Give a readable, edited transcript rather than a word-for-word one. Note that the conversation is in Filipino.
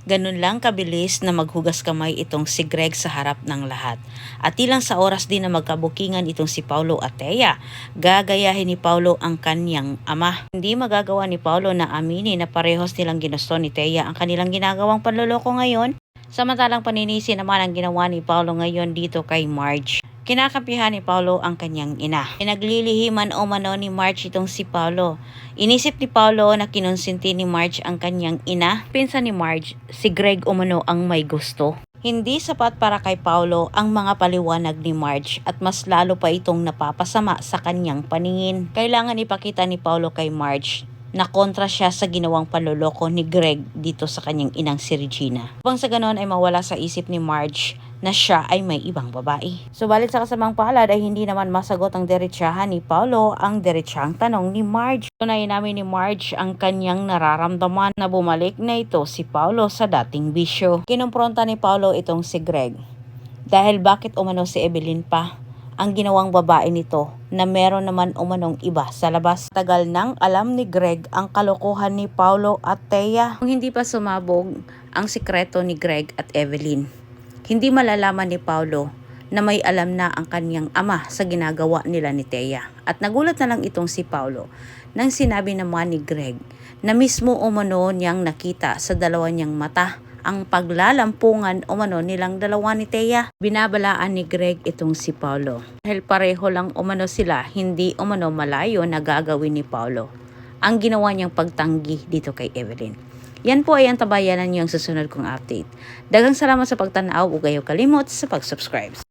Ganun lang kabilis na maghugas kamay itong si Greg sa harap ng lahat. At ilang sa oras din na magkabukingan itong si Paulo at Thea, gagayahin ni Paulo ang kanyang ama. Hindi magagawa ni Paulo na aminin na parehos nilang ginusto ni Thea ang kanilang ginagawang panloloko ngayon. Samantalang paninisi naman ang ginawa ni Paulo ngayon dito kay Marge. Kinakampihan ni Paulo ang kanyang ina. Pinaglilihiman o mano ni Marge itong si Paulo. Inisip ni Paulo na kinonsinti ni Marge ang kanyang ina. Pinsan ni Marge, si Greg umano ang may gusto. Hindi sapat para kay Paulo ang mga paliwanag ni Marge at mas lalo pa itong napapasama sa kanyang paningin. Kailangan ipakita ni Paulo kay Marge na kontra siya sa ginawang panloloko ni Greg dito sa kanyang inang si Regina. Upang sa ganon ay mawala sa isip ni Marge na siya ay may ibang babae. Subalit sa kasamang palad ay hindi naman masagot ang derechahan ni Paulo ang derechang tanong ni Marge. Tunayin namin ni Marge ang kanyang nararamdaman na bumalik na ito si Paulo sa dating bisyo. Kinumpronta ni Paulo itong si Greg. Dahil bakit umano si Evelyn pa ang ginawang babae nito na meron naman umanong iba sa labas. Tagal nang alam ni Greg ang kalokohan ni Paulo at Thea. Kung hindi pa sumabog ang sikreto ni Greg at Evelyn, hindi malalaman ni Paulo na may alam na ang kanyang ama sa ginagawa nila ni Thea. At nagulat na lang itong si Paulo nang sinabi naman ni Greg na mismo umano niyang nakita sa dalawa niyang mata ang paglalampungan umano nilang dalawa ni Thea. Binabalaan ni Greg itong si Paulo. Dahil pareho lang umano sila, hindi umano malayo na gagawin ni Paulo ang ginawa niyang pagtanggi dito kay Evelyn. Yan po ay ang tabayanan niyo ang susunod kong update. Daghang salamat sa pagtanaw ug ayaw kalimot sa pag-subscribe.